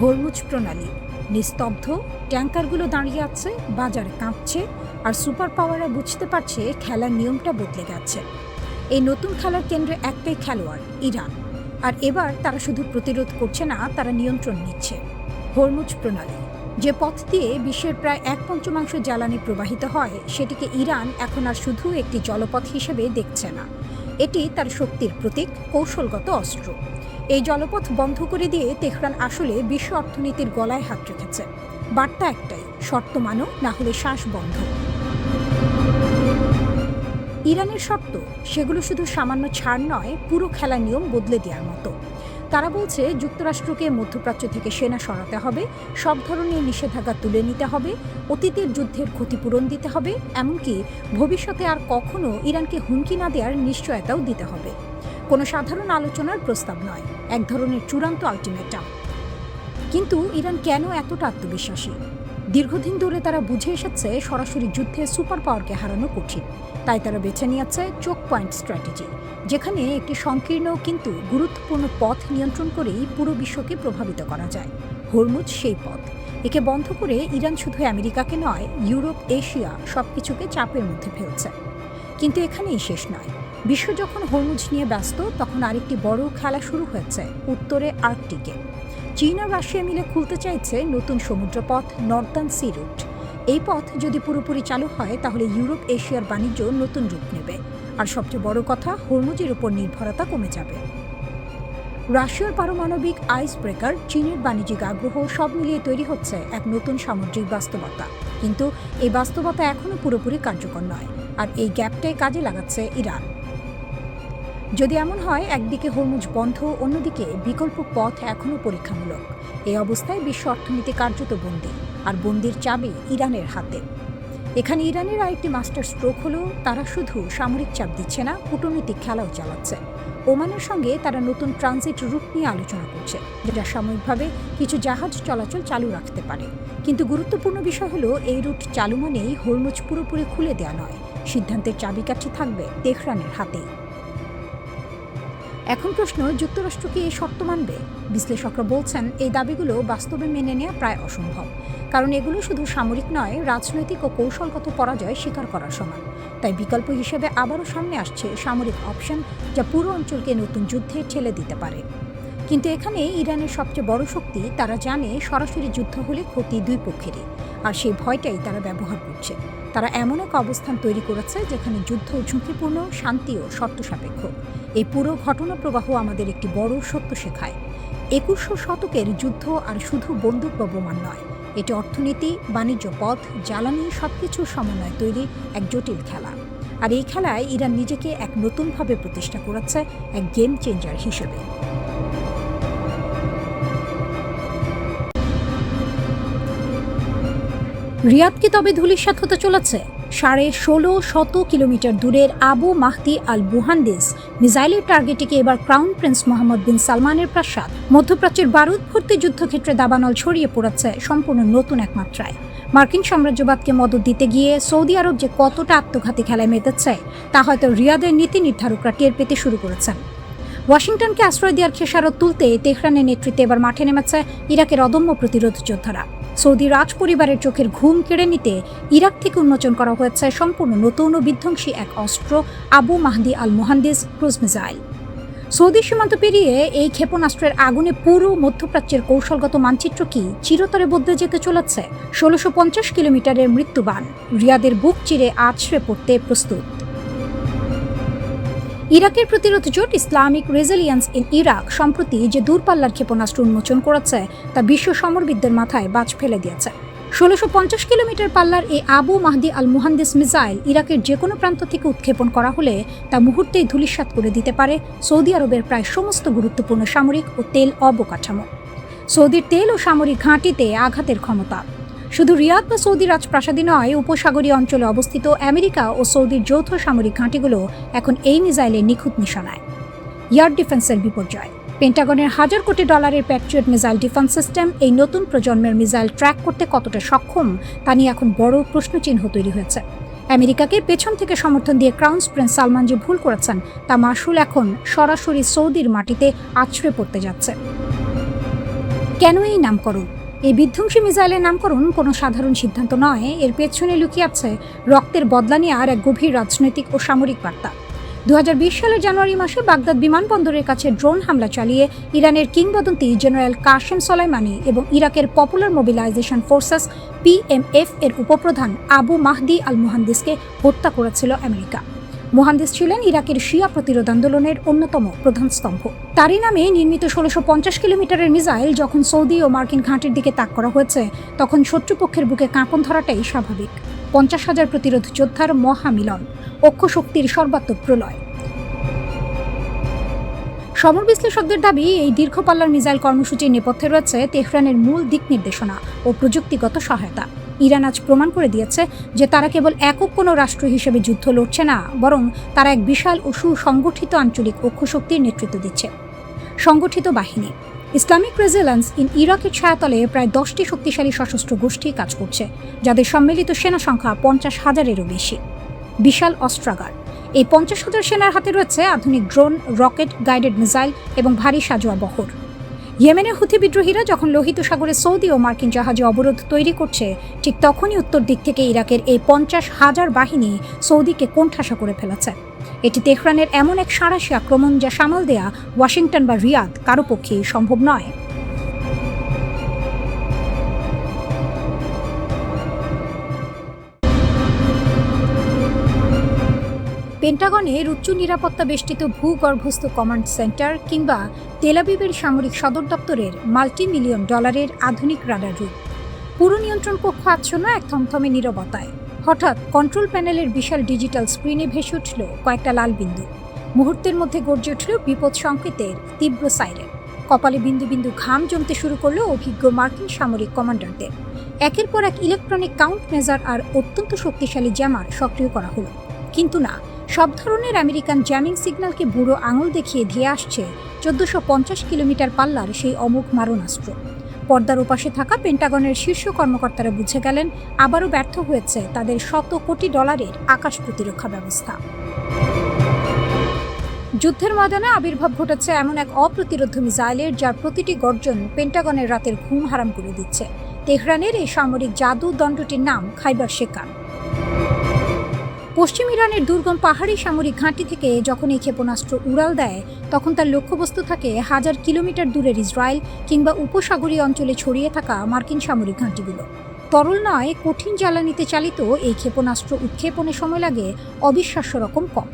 Hormuz প্রণালী নিস্তব্ধ, ট্যাঙ্কারগুলো দাঁড়িয়ে আছে, বাজার কাঁপছে, আর সুপার পাওয়াররা বুঝতে পারছে খেলার নিয়মটা বদলে গেছে। এই নতুন খেলার কেন্দ্রে একটাই খেলোয়াড়, ইরান। আর এবার তারা শুধু প্রতিরোধ করছে না, তারা নিয়ন্ত্রণ নিচ্ছে। হরমুজ প্রণালী, যে পথ দিয়ে বিশ্বের প্রায় 1/5 জ্বালানি প্রবাহিত হয়, সেটিকে ইরান এখন আর শুধু একটি জলপথ হিসেবে দেখছে না। এটি তার শক্তির প্রতীক, কৌশলগত অস্ত্র। এই জলপথ বন্ধ করে দিয়ে তেহরান আসলে বিশ্ব অর্থনীতির গলায় হাত রেখেছে। বার্তা একটাই, শর্ত মানো, না হলে শ্বাস বন্ধ। ইরানের শর্ত, সেগুলো শুধু সামান্য ছাড় নয়, পুরো খেলার নিয়ম বদলে দেওয়ার মতো। তারা বলছে যুক্তরাষ্ট্রকে মধ্যপ্রাচ্য থেকে সেনা সরাতে হবে, সব ধরনের নিষেধাজ্ঞা তুলে নিতে হবে, অতীতের যুদ্ধের ক্ষতিপূরণ দিতে হবে, এমনকি ভবিষ্যতে আর কখনো ইরানকে হুমকি না দেওয়ার নিশ্চয়তাও দিতে হবে। কোনো সাধারণ আলোচনার প্রস্তাব নয়, এক ধরনের চূড়ান্ত আলটিমেটাম। কিন্তু ইরান কেন এতটা আত্মবিশ্বাসী? দীর্ঘদিন ধরে তারা বুঝে এসেছে সরাসরি যুদ্ধে সুপার পাওয়ারকে হারানো কঠিন। তাই তারা বেছে নিয়েছে চোক পয়েন্ট স্ট্র্যাটেজি, যেখানে একটি সংকীর্ণ কিন্তু গুরুত্বপূর্ণ পথ নিয়ন্ত্রণ করেই পুরো বিশ্বকে প্রভাবিত করা যায়। হরমুজ সেই পথ। একে বন্ধ করে ইরান শুধু আমেরিকাকে নয়, ইউরোপ, এশিয়া সবকিছুকে চাপের মধ্যে ফেলছে। কিন্তু এখানেই শেষ নয়। বিশ্ব যখন হরমুজ নিয়ে ব্যস্ত, তখন আরেকটি বড় খেলা শুরু হয়েছে উত্তরে আর্কটিকে। চীন আর রাশিয়া মিলে খুলতে চাইছে নতুন সমুদ্রপথ, নর্দার্ন সি রুট। এই পথ যদি পুরোপুরি চালু হয়, তাহলে ইউরোপ এশিয়ার বাণিজ্য নতুন রূপ নেবে। আর সবচেয়ে বড় কথা, হরমুজের উপর নির্ভরতা কমে যাবে। রাশিয়ার পারমাণবিক আইস ব্রেকার, চীনের বাণিজ্যিক আগ্রহ, সব মিলিয়ে তৈরি হচ্ছে এক নতুন সামুদ্রিক বাস্তবতা। কিন্তু এই বাস্তবতা এখনও পুরোপুরি কার্যকর নয়, আর এই গ্যাপটাই কাজে লাগাচ্ছে ইরান। যদি এমন হয় একদিকে হরমুজ বন্ধ, অন্যদিকে বিকল্প পথ এখনও পরীক্ষামূলক, এই অবস্থায় বিশ্ব অর্থনীতি কার্যত বন্দী, আর বন্দির চাবি ইরানের হাতে। এখানে ইরানের আরেকটি মাস্টার স্ট্রোক হলো, তারা শুধু সামরিক চাপ দিচ্ছে না, কূটনৈতিক খেলাও চালাচ্ছে। ওমানের সঙ্গে তারা নতুন ট্রানজিট রুট নিয়ে আলোচনা করছে, যেটা সাময়িকভাবে কিছু জাহাজ চলাচল চালু রাখতে পারে। কিন্তু গুরুত্বপূর্ণ বিষয় হলো, এই রুট চালু মানেই হরমুজ পুরোপুরি খুলে দেওয়া নয়। সিদ্ধান্তের চাবিকাঠি থাকবে তেহরানের হাতেই। এখন প্রশ্ন, যুক্তরাষ্ট্র কি এই শর্ত মানবে? বিশ্লেষকরা বলছেন এই দাবিগুলো বাস্তবে মেনে নেওয়া প্রায় অসম্ভব, কারণ এগুলো শুধু সামরিক নয়, রাজনৈতিক ও কৌশলগত পরাজয় স্বীকার করার সমান। তাই বিকল্প হিসেবে আবারও সামনে আসছে সামরিক অপশন, যা পুরো অঞ্চলকে নতুন যুদ্ধে ঠেলে দিতে পারে। কিন্তু এখানে ইরানের সবচেয়ে বড় শক্তি, তারা জানে সরাসরি যুদ্ধ হলে ক্ষতি দুই পক্ষেরই, আর সেই ভয়টাই তারা ব্যবহার করছে। তারা এমন এক অবস্থান তৈরি করেছে যেখানে যুদ্ধ ঝুঁকিপূর্ণ, শান্তিও শর্ত সাপেক্ষ। এই পুরো ঘটনা প্রবাহ আমাদের একটি বড় সত্য শেখায়। 21শো শতকের যুদ্ধ আর শুধু বন্দুক বা বোমা নয়, এটি অর্থনীতি, বাণিজ্য পথ, জ্বালানি সবকিছুর সমন্বয়ে তৈরি এক জটিল খেলা। আর এই খেলায় ইরান নিজেকে এক নতুনভাবে প্রতিষ্ঠা করেছে, এক গেম চেঞ্জার হিসেবে। রিয়াদ কি তবে ধূলিসাৎ হতে চলেছে? 1650 কিলোমিটার দূরের আবু মাহদি আল মুহান্দিস মিসাইলের টার্গেটে এবার ক্রাউন প্রিন্স মোহাম্মদ বিন সালমানের প্রাসাদ। মধ্যপ্রাচ্যের বারুদ ভর্তি যুদ্ধক্ষেত্রে দাবানল ছড়িয়ে পড়েছে সম্পূর্ণ নতুন এক মাত্রায়। মার্কিন সাম্রাজ্যবাদকে মদত দিতে গিয়ে সৌদি আরব যে কতটা আত্মঘাতী খেলায় মেতেছে, তা হয়তো রিয়াদের নীতি নির্ধারকরা টের পেতে শুরু করেছেন। ওয়াশিংটনকে আশ্রয় দেওয়ার খেসারত তুলতে তেহরানের নেতৃত্বে এবার মাঠে নেমেছে ইরাকের অদম্য প্রতিরোধ যোদ্ধারা। সৌদি রাজ পরিবারের চোখের ঘুম কেড়ে নিতে ইরাক থেকে উন্মোচন করা হয়েছে সম্পূর্ণ নতুন ও বিধ্বংসী এক অস্ত্র, আবু মাহদি আল মুহান্দিস ক্রুজ মিসাইল। সৌদি সীমান্ত পেরিয়ে এই ক্ষেপণাস্ত্রের আগুনে পুরো মধ্যপ্রাচ্যের কৌশলগত মানচিত্র কি চিরতরে বদলে যেতে চলেছে? 1650 কিলোমিটারের মৃত্যুবান রিয়াদের বুক চিরে আছড়ে পড়তে প্রস্তুত। ইরাকের প্রতিরোধ জোট ইসলামিক রেজিলিয়েন্স ইন ইরাক সম্প্রতি যে দূরপাল্লার ক্ষেপণাস্ত্র উন্মোচন করেছে, তা বিশ্ব সমরবিদদের মাথায় বাজ ফেলে দিয়েছে। 1650 কিলোমিটার পাল্লার এই আবু মাহদি আল মুহান্দিস মিসাইল ইরাকের যে কোনো প্রান্ত থেকে উৎক্ষেপণ করা হলে তা মুহূর্তেই ধূলিসাৎ করে দিতে পারে সৌদি আরবের প্রায় সমস্ত গুরুত্বপূর্ণ সামরিক ও তেল অবকাঠামো। সৌদির তেল ও সামরিক ঘাঁটিতে আঘাতের ক্ষমতা। শুধু রিয়াদ বা সৌদি রাজপ্রাসাদী নয়, উপসাগরীয় অঞ্চলে অবস্থিত আমেরিকা ও সৌদির যৌথ সামরিক ঘাঁটিগুলো এখন এই মিসাইলের নিখুঁত নিশানায়। এয়ার ডিফেন্সের বিপর্যয়। পেন্টাগনের $1000 কোটি প্যাট্রিয়ট মিসাইল ডিফেন্স সিস্টেম এই নতুন প্রজন্মের মিসাইল ট্র্যাক করতে কতটা সক্ষম, তা নিয়ে এখন বড় প্রশ্নচিহ্ন তৈরি হয়েছে। আমেরিকাকে পেছন থেকে সমর্থন দিয়ে ক্রাউন প্রিন্স সালমান যে ভুল করেছেন, তা মাসুল এখন সরাসরি সৌদির মাটিতে আছড়ে পড়তে যাচ্ছে। কেন এই নামকরণ? এই বিধ্বংসী মিসাইলের নামকরণ কোনো সাধারণ সিদ্ধান্ত নয়, এর পেছনে লুকিয়ে আছে রক্তের বদলা নেওয়ার এক গভীর রাজনৈতিক ও সামরিক বার্তা। 2020 সালের জানুয়ারি মাসে বাগদাদ বিমানবন্দরের কাছে ড্রোন হামলা চালিয়ে ইরানের কিংবদন্তি জেনারেল কাশেম সোলাইমানি এবং ইরাকের পপুলার মোবিলাইজেশন ফোর্সেস PMF এর উপপ্রধান আবু মাহদি আল মুহান্দিসকে হত্যা করেছিল আমেরিকা। মুহান্দিস ছিলেন ইরাকের শিয়া প্রতিরোধ আন্দোলনের অন্যতম প্রধান স্তম্ভ। তারই নামে নির্মিত 1650 কিলোমিটারের মিসাইল যখন সৌদি ও মার্কিন ঘাঁটির দিকে তাক করা হয়েছে, তখন শত্রুপক্ষের বুকে কাঁপন ধরাটাই স্বাভাবিক। 50,000 প্রতিরোধ যোদ্ধার মহামিলন, অক্ষ শক্তির সর্বাত্মক প্রলয়। সমর বিশ্লেষকদের দাবি, এই দীর্ঘ পাল্লার মিসাইল কর্মসূচির নেপথ্যে রয়েছে তেহরানের মূল দিক নির্দেশনা ও প্রযুক্তিগত সহায়তা। ইরান আজ প্রমাণ করে দিয়েছে যে তারা কেবল একক কোনো রাষ্ট্র হিসেবে যুদ্ধ লড়ছে না, বরং তারা এক বিশাল ও সুসংগঠিত আঞ্চলিক অক্ষ শক্তির নেতৃত্ব দিচ্ছে। সংগঠিত বাহিনী ইসলামিক রেজিলেন্স ইন ইরাকের ছায়াতলে প্রায় 10টি শক্তিশালী সশস্ত্র গোষ্ঠী কাজ করছে, যাদের সম্মিলিত সেনা সংখ্যা 50,000-এরও বেশি। বিশাল অস্ত্রাগার, এই 50,000 সেনার হাতে রয়েছে আধুনিক ড্রোন, রকেট, গাইডেড মিসাইল এবং ভারী সাজোয়া বহর। ইয়েমেনের হুথি বিদ্রোহীরা যখন লোহিত সাগরে সৌদি ও মার্কিন জাহাজে অবরোধ তৈরি করছে, ঠিক তখনই উত্তর দিক থেকে ইরাকের এই 50,000 বাহিনী সৌদিকে কোণঠাসা করে ফেলেছে। এটি তেহরানের এমন এক সাঁড়াশি আক্রমণ যা সামাল দেয়া ওয়াশিংটন বা রিয়াদ কারো পক্ষেই সম্ভব নয়। পেন্টাগনের উচ্চ নিরাপত্তা বেষ্টিত ভূগর্ভস্থ কমান্ড সেন্টার কিংবা তেল আবিবের সামরিক সদর দপ্তরের $multi-million আধুনিক রাডার রূপ। পুরো নিয়ন্ত্রণ কক্ষ আচ্ছন্ন এক থমথমে নীরবতায়। হঠাৎ কন্ট্রোল প্যানেলের বিশাল ডিজিটাল স্ক্রিনে ভেসে উঠল কয়েকটা লাল বিন্দু। মুহূর্তের মধ্যে গর্জে উঠল বিপদ সংকেতের তীব্র সাইরেন। কপালে বিন্দু বিন্দু ঘাম জমতে শুরু করলো অভিজ্ঞ মার্কিন সামরিক কমান্ডারদের। একের পর এক ইলেকট্রনিক কাউন্ট মেজার আর অত্যন্ত শক্তিশালী জ্যামার সক্রিয় করা হলো। কিন্তু না, সব ধরনের আমেরিকান জ্যামিং সিগন্যালকে বুড়ো আঙুল দেখিয়ে ধেয়ে আসছে 1450 কিলোমিটার পাল্লার সেই অমোঘ মারণাস্ত্র। পর্দার ওপাশে থাকা পেন্টাগনের শীর্ষ কর্মকর্তারা বুঝে গেলেন আবারও ব্যর্থ হয়েছে তাদের $100 কোটি আকাশ প্রতিরক্ষা ব্যবস্থা। যুদ্ধের ময়দানে আবির্ভাব ঘটেছে এমন এক অপ্রতিরোধ্য মিসাইলের, যার প্রতিটি গর্জন পেন্টাগনের রাতের ঘুম হারাম করে দিচ্ছে। তেহরানের এই সামরিক জাদু দণ্ডটির নাম খাইবার শেকান। পশ্চিম ইরানের দুর্গম পাহাড়ি সামরিক ঘাঁটি থেকে যখন এই ক্ষেপণাস্ত্র উড়াল দেয়, তখন তার লক্ষ্যবস্তু থাকে 1000 কিলোমিটার দূরের ইসরায়েল কিংবা উপসাগরীয় অঞ্চলে ছড়িয়ে থাকা মার্কিন সামরিক ঘাঁটিগুলো। তরল নয়, কঠিন জ্বালানিতে চালিত এই ক্ষেপণাস্ত্র উৎক্ষেপণে সময় লাগে অবিশ্বাস্য রকম কম।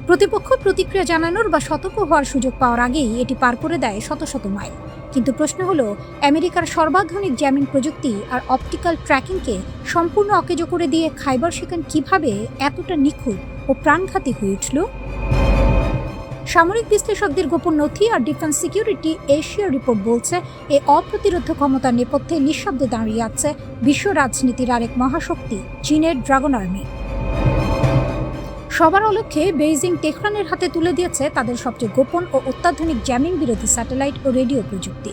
প্রতিপক্ষ প্রতিক্রিয়া জানানোর বা সতর্ক হওয়ার সুযোগ পাওয়ার আগেই এটি পার করে দেয় শত শত মাইল। কিন্তু প্রশ্ন হলো, আমেরিকার সর্বাধুনিক জ্যামিং প্রযুক্তি আর অপটিক্যাল ট্র্যাকিংকে সম্পূর্ণ অকেজো করে দিয়ে খাইবার শেকান কিভাবে এতটা নিখুঁত ও প্রাণঘাতী হয়ে উঠল? সামরিক বিশ্লেষকদের গোপন নথি আর ডিফেন্স সিকিউরিটি এশিয়া রিপোর্ট বলছে, এই অপ্রতিরোধ্য ক্ষমতার নেপথ্যে নিঃশব্দে দাঁড়িয়ে আছে বিশ্ব রাজনীতির আরেক মহাশক্তি, চীনের ড্রাগন আর্মি। সবার অলক্ষ্যে বেইজিং তেহরানের হাতে তুলে দিয়েছে তাদের সবচেয়ে গোপন ও অত্যাধুনিক জ্যামিং বিরোধী স্যাটেলাইট ও রেডিও প্রযুক্তি।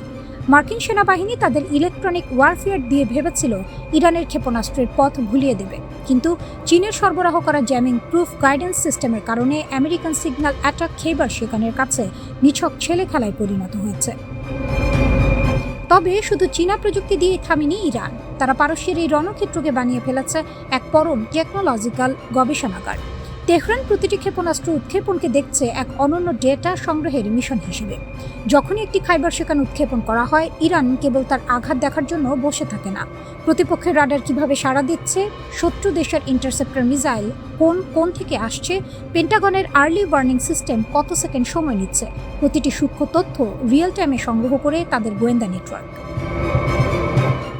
মার্কিন সেনাবাহিনী তাদের ইলেকট্রনিক ওয়ারফেয়ার দিয়ে ভেবেছিল ইরানের ক্ষেপণাস্ত্রের পথ ভুলিয়ে দেবে, কিন্তু চীনের সরবরাহ করা জ্যামিং প্রুফ গাইডেন্স সিস্টেমের কারণে আমেরিকান সিগন্যাল অ্যাটাক খাইবার শেকানের কাছে নিছক ছেলে খেলায় পরিণত হয়েছে। তবে শুধু চীনা প্রযুক্তি দিয়ে থামেনি ইরান। তারা পারস্যের এই রণক্ষেত্রকে বানিয়ে ফেলেছে এক পরম টেকনোলজিক্যাল গবেষণাগার। তেহরান প্রতিটি ক্ষেপণাস্ত্র উৎক্ষেপণকে দেখছে এক অনন্য ডেটা সংগ্রহের মিশন হিসেবে। যখনই একটি খাইবার শেকান উৎক্ষেপণ করা হয়, ইরান কেবল তার আঘাত দেখার জন্য বসে থাকে না। প্রতিপক্ষের রাডার কিভাবে সাড়া দিচ্ছে, শত্রু দেশের ইন্টারসেপ্টর মিসাইল কোন থেকে আসছে, পেন্টাগনের আর্লি ওয়ার্নিং সিস্টেম কত সেকেন্ড সময় নিচ্ছে, প্রতিটি সূক্ষ্ম তথ্য রিয়েল টাইমে সংগ্রহ করে তাদের গোয়েন্দা নেটওয়ার্ক।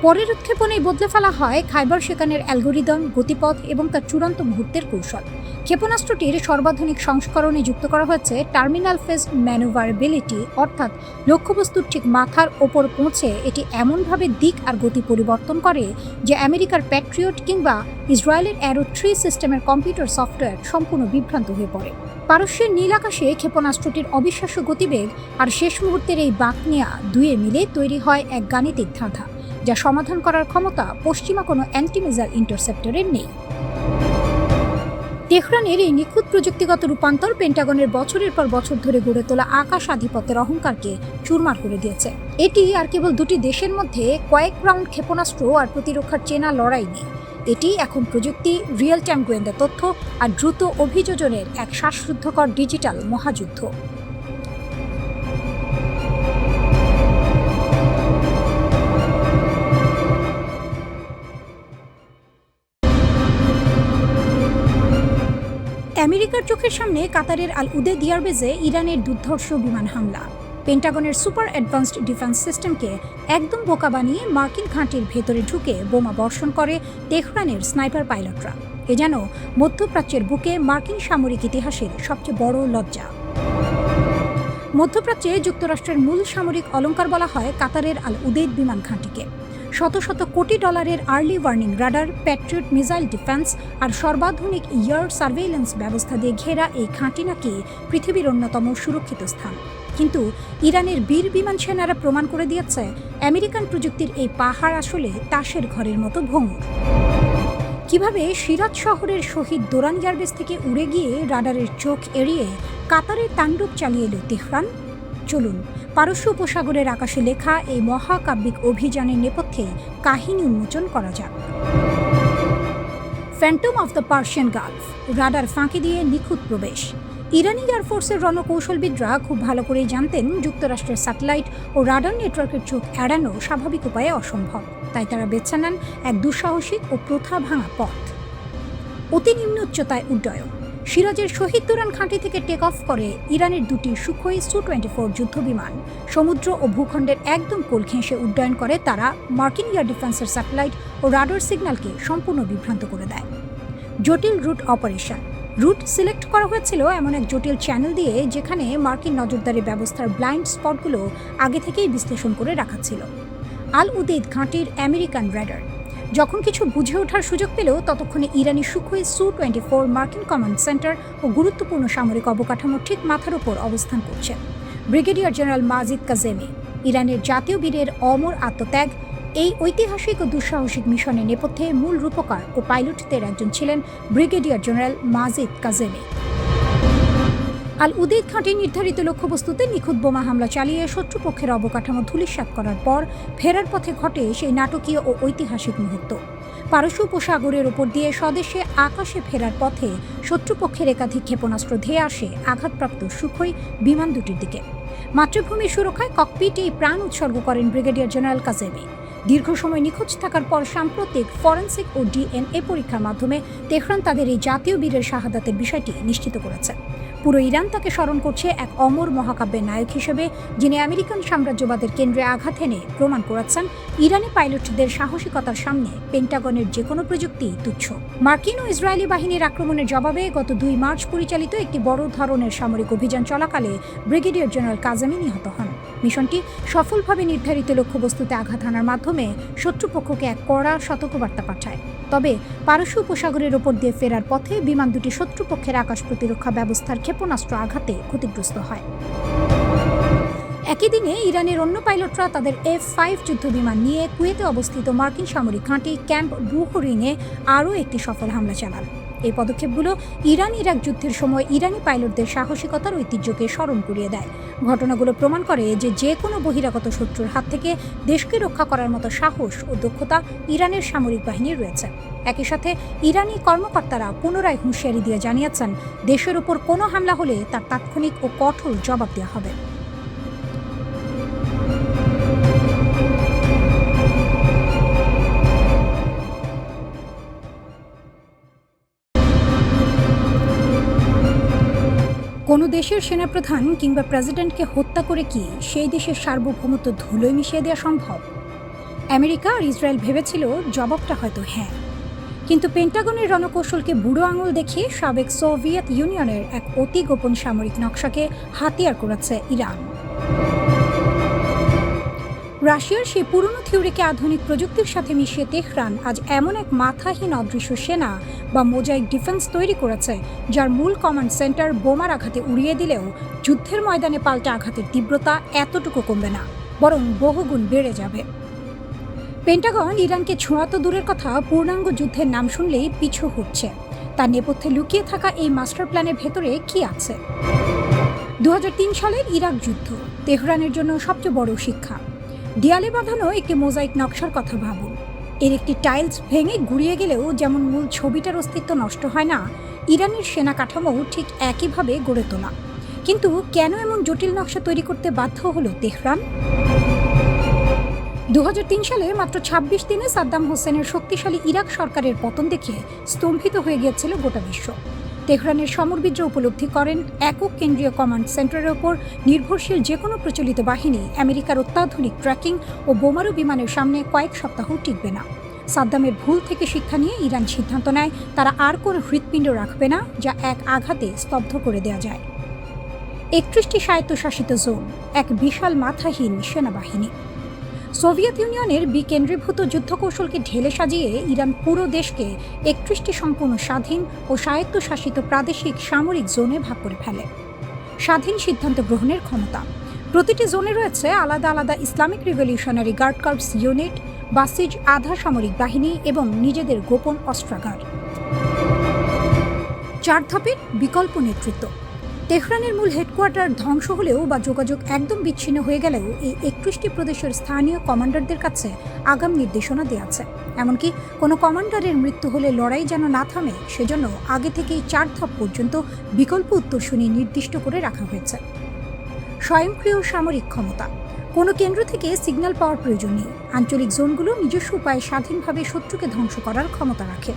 পরের উৎক্ষেপণেই বদলে ফেলা হয় খাইবার শেকানের অ্যালগোরিদম, গতিপথ এবং তার চূড়ান্ত মুহূর্তের কৌশল। ক্ষেপণাস্ত্রটির সর্বাধুনিক সংস্করণে যুক্ত করা হয়েছে টার্মিনাল ফেজ ম্যানুভারেবিলিটি, অর্থাৎ লক্ষ্যবস্তুর ঠিক মাথার ওপর পৌঁছে এটি এমনভাবে দিক আর গতি পরিবর্তন করে যে আমেরিকার প্যাট্রিয়ট কিংবা ইসরায়েলের অ্যারো 3 সিস্টেমের কম্পিউটার সফটওয়্যার সম্পূর্ণ বিভ্রান্ত হয়ে পড়ে। পারস্যের নীল আকাশে ক্ষেপণাস্ত্রটির অবিশ্বাস্য গতিবেগ আর শেষ মুহূর্তের এই বাঁক নেয়া দুয়ে মিলে তৈরি হয় এক গাণিতিক ধাঁধা, যা সমাধান করার ক্ষমতা পশ্চিমা কোনো অ্যান্টি মিসাইল ইন্টারসেপ্টরের নেই। তেহরানের এই নিখুঁত প্রযুক্তিগত রূপান্তর পেন্টাগনের বছরের পর বছর ধরে গড়ে তোলা আকাশ আধিপত্যের অহংকারকে চুরমার করে দিয়েছে। এটি আর কেবল দুটি দেশের মধ্যে কয়েক রাউন্ড ক্ষেপণাস্ত্র আর প্রতিরক্ষার চেনা লড়াই নেই। এটি এখন প্রযুক্তি, রিয়েল টাইম গোয়েন্দা তথ্য আর দ্রুত অভিযোজনের এক শ্বাসরুদ্ধকর ডিজিটাল মহাযুদ্ধ। আমেরিকার চোখের সামনে কাতারের আল উদেদ এয়ারবেজে ইরানের দুর্ধর্ষ বিমান হামলা। পেন্টাগনের সুপার অ্যাডভান্সড ডিফেন্স সিস্টেমকে একদম বোকা বানিয়ে মার্কিন ঘাঁটির ভেতরে ঢুকে বোমা বর্ষণ করে তেহরানের স্নাইপার পাইলটরা। এ যেন মধ্যপ্রাচ্যের বুকে মার্কিন সামরিক ইতিহাসের সবচেয়ে বড় লজ্জা। মধ্যপ্রাচ্যে যুক্তরাষ্ট্রের মূল সামরিক অলংকার বলা হয় কাতারের আল উদেদ বিমান ঘাঁটিকে। শত শত কোটি ডলারের early warning radar, Patriot missile defence আর সর্বাধুনিক এয়ার সার্ভেইলেন্স ব্যবস্থা দিয়ে ঘেরা এই ঘাঁটি নাকি পৃথিবীর অন্যতম সুরক্ষিত স্থান। কিন্তু ইরানের বীর বিমান সেনারা প্রমাণ করে দিয়েছে আমেরিকান প্রযুক্তির এই পাহাড় আসলে তাসের ঘরের মতো ভঙ্গুর। কিভাবে সিরাত শহরের শহীদ দোরান এয়ারবেস থেকে উড়ে গিয়ে রাডারের চোখ এড়িয়ে কাতারের তাণ্ডব চালিয়ে এলো তেহরান? চলুন পারস্য উপসাগরের আকাশে লেখা এই মহাকাব্যিক অভিযানের নেপথ্যে কাহিনী উন্মোচন করা যাক। Phantom of the Persian Gulf, radar ফাঁকি দিয়ে নিখুঁত প্রবেশ। ইরানি এয়ারফোর্সের রণকৌশলবিদরা খুব ভালো করেই জানতেন যুক্তরাষ্ট্রের স্যাটেলাইট ও রাডার নেটওয়ার্কের চোখ এড়ানো স্বাভাবিক উপায়ে অসম্ভব। তাই তারা বেছে নেন এক দুঃসাহসিক ও প্রথা ভাঙা পথ। অতি নিম্ন উচ্চতায় উড্ডয়ন। সিরাজের শহীদ দোরান ঘাঁটি থেকে টেক অফ করে ইরানের দুটি সুখোই সু-24 যুদ্ধবিমান সমুদ্র ও ভূখণ্ডের একদম কোল ঘেঁষে উড্ডয়ন করে। তারা মার্কিন এয়ার ডিফেন্সের স্যাটেলাইট ও রাডার সিগন্যালকে সম্পূর্ণ বিভ্রান্ত করে দেয়। জটিল রুট অপারেশন। রুট সিলেক্ট করা হয়েছিল এমন এক জটিল চ্যানেল দিয়ে যেখানে মার্কিন নজরদারি ব্যবস্থার ব্লাইন্ড স্পটগুলো আগে থেকেই বিশ্লেষণ করে রাখা ছিল। আল উদেদ ঘাঁটির আমেরিকান রাডার যখন কিছু বুঝে ওঠার সুযোগ পেল, ততক্ষণে ইরানি সুখোই সু-24 মার্কিন কমান্ড সেন্টার ও গুরুত্বপূর্ণ সামরিক অবকাঠামো ঠিক মাথার উপর অবস্থান করছে। ব্রিগেডিয়ার জেনারেল মাজিদ কাজেমি, ইরানের জাতীয় বীরের অমর আত্মত্যাগ। এই ঐতিহাসিক ও দুঃসাহসিক মিশনের নেপথ্যে মূল রূপকার ও পাইলটদের একজন ছিলেন ব্রিগেডিয়ার জেনারেল মাজিদ কাজেমি। আল উদেদ ঘাঁটির নির্ধারিত লক্ষ্যবস্তুতে নিখুঁত বোমা হামলা চালিয়ে শত্রুপক্ষের অবকাঠামো ধূলিসাৎ করার পর ফেরার পথে ঘটে সেই নাটকীয় ও ঐতিহাসিক মুহূর্ত। পারস্য উপসাগরের ওপর দিয়ে স্বদেশে আকাশে ফেরার পথে শত্রুপক্ষের একাধিক ক্ষেপণাস্ত্র ধেয়ে আসে আঘাতপ্রাপ্ত সুখোই বিমান দুটির দিকে। মাতৃভূমির সুরক্ষায় ককপিটেই প্রাণ উৎসর্গ করেন ব্রিগেডিয়ার জেনারেল কাজেমি। দীর্ঘ সময় নিখোঁজ থাকার পর সাম্প্রতিক ফরেন্সিক ও ডিএনএ পরীক্ষার মাধ্যমে তেহরান তাদের এই জাতীয় বীরের শাহাদাতের বিষয়টি নিশ্চিত করেছে। পুরো ইরান তাকে স্মরণ করছে এক অমর মহাকাব্যের নায়ক হিসেবে, যিনি আমেরিকান সাম্রাজ্যবাদের কেন্দ্রে আঘাত এনে প্রমাণ করাচ্ছেন ইরানি পাইলটদের সাহসিকতার সামনে পেন্টাগনের যে কোনো প্রযুক্তি তুচ্ছ। মার্কিন ও ইসরায়েলি বাহিনীর আক্রমণের জবাবে গত 2 মার্চ পরিচালিত একটি বড় ধরনের সামরিক অভিযান চলাকালে ব্রিগেডিয়ার জেনারেল কাজেমি নিহত হন। মিশনটি সফলভাবে নির্ধারিত লক্ষ্যবস্তুতে আঘাত হানার মাধ্যমে শত্রুপক্ষকে এক কড়া সতর্কবার্তা পাঠায়। তবে পারস্য উপসাগরের ওপর দিয়ে ফেরার পথে বিমান দুটি শত্রুপক্ষের আকাশ প্রতিরক্ষা ব্যবস্থার ক্ষেপণাস্ত্র আঘাতে ক্ষতিগ্রস্ত হয়। একই দিনে ইরানের অন্য পাইলটরা তাদের F-5 যুদ্ধবিমান নিয়ে কুয়েতে অবস্থিত মার্কিন সামরিক ঘাঁটি ক্যাম্প বুহরিংয়ে আরও একটি সফল হামলা চালান। এই পদক্ষেপগুলো ইরান-ইরাক যুদ্ধের সময় ইরানি পাইলটদের সাহসিকতার ঐতিহ্যকে স্মরণ করিয়ে দেয়। ঘটনাগুলো প্রমাণ করে যে কোনো বহিরাগত শত্রুর হাত থেকে দেশকে রক্ষা করার মতো সাহস ও দক্ষতা ইরানের সামরিক বাহিনীর রয়েছে। একই সাথে ইরানি কর্মকর্তারা পুনরায় হুঁশিয়ারি দিয়ে জানিয়েছেন, দেশের ওপর কোনো হামলা হলে তার তাৎক্ষণিক ও কঠোর জবাব দেওয়া হবে। কোনো দেশের সেনাপ্রধান কিংবা প্রেসিডেন্টকে হত্যা করে কি সেই দেশের সার্বভৌমত্ব ধুলোয় মিশিয়ে দেওয়া সম্ভব? আমেরিকা আর ইসরায়েল ভেবেছিল জবাবটা হয়তো হ্যাঁ, কিন্তু পেন্টাগনের রণকৌশলকে বুড়ো আঙুল দেখিয়ে সাবেক সোভিয়েত ইউনিয়নের এক অতি গোপন সামরিক নকশাকে হাতিয়ার করেছে ইরান। রাশিয়ার সেই পুরনো থিওরিকে আধুনিক প্রযুক্তির সাথে মিশিয়ে তেহরান আজ এমন এক মাথাহীন অদৃশ্য সেনা বা মোজাইক ডিফেন্স তৈরি করেছে, যার মূল কমান্ড সেন্টার বোমার আঘাতে উড়িয়ে দিলেও যুদ্ধের ময়দানে পাল্টা আঘাতের তীব্রতা এতটুকু কমবে না, বরং বহুগুণ বেড়ে যাবে। পেন্টাগন ইরানকে ছোঁয়া তো দূরের কথা, পূর্ণাঙ্গ যুদ্ধের নাম শুনলেই পিছু হটছে। তার নেপথ্যে লুকিয়ে থাকা এই মাস্টার প্ল্যানের ভেতরে কি আছে? 2003 সালের ইরাক যুদ্ধ তেহরানের জন্য সবচেয়ে বড় শিক্ষা। দেয়ালে বাঁধানো একটি মোজাইক নকশার কথা ভাবুন। এর একটি টাইলস ভেঙে গুঁড়িয়ে গেলেও যেমন মূল ছবিটার অস্তিত্ব নষ্ট হয় না, ইরানের সেনা কাঠামো ঠিক একইভাবে গড়ে তোলা। কিন্তু কেন এমন জটিল নকশা তৈরি করতে বাধ্য হলো তেহরান? 2003 সালে মাত্র 26 দিনে সাদ্দাম হোসেনের শক্তিশালী ইরাক সরকারের পতন দেখে স্তম্ভিত হয়ে গিয়েছিল গোটা বিশ্ব। তেহরানের সমরবিদ্রোহ উপলব্ধি করেন একক কেন্দ্রীয় কমান্ড সেন্টারের ওপর নির্ভরশীল যে কোনো প্রচলিত বাহিনী আমেরিকার অত্যাধুনিক ট্র্যাকিং ও বোমারু বিমানের সামনে কয়েক সপ্তাহ টিকবে না। সাদ্দামের ভুল থেকে শিক্ষা নিয়ে ইরান সিদ্ধান্ত নেয় তারা আর কোনো হৃৎপিণ্ড রাখবে না যা এক আঘাতে স্তব্ধ করে দেওয়া যায়। 31টি স্বায়ত্তশাসিত জোন, এক বিশাল মাথাহীন সেনাবাহিনী। সোভিয়েত ইউনিয়নের বিকেন্দ্রীভূত যুদ্ধকৌশলকে ঢেলে সাজিয়ে ইরান পুরো দেশকে 31টি সম্পূর্ণ স্বাধীন ও স্বায়ত্তশাসিত প্রাদেশিক সামরিক জোনে ভাগ করে ফেলে। স্বাধীন সিদ্ধান্ত গ্রহণের ক্ষমতা। প্রতিটি জোনে রয়েছে আলাদা আলাদা Islamic revolutionary guard corps unit, Basij আধা সামরিক বাহিনী এবং নিজেদের গোপন অস্ত্রাগার। 4 ধাপের বিকল্প নেতৃত্ব। তেহরানের মূল হেডকোয়ার্টার ধ্বংস হলেও বা যোগাযোগ একদম বিচ্ছিন্ন হয়ে গেলেও এই 31টি প্রদেশের স্থানীয় কমান্ডারদের কাছে আগাম নির্দেশনা দেওয়া আছে। এমনকি কোনো কমান্ডারের মৃত্যু হলে লড়াই যেন না থামে সেজন্য আগে থেকেই 4 ধাপ পর্যন্ত বিকল্প উত্তরসূরি নির্দিষ্ট করে রাখা হয়েছে। স্বয়ংক্রিয় সামরিক ক্ষমতা। কোনো কেন্দ্র থেকে সিগন্যাল পাওয়ার প্রয়োজন নেই। আঞ্চলিক জোনগুলো নিজস্ব উপায়ে স্বাধীনভাবে শত্রুকে ধ্বংস করার ক্ষমতা রাখে।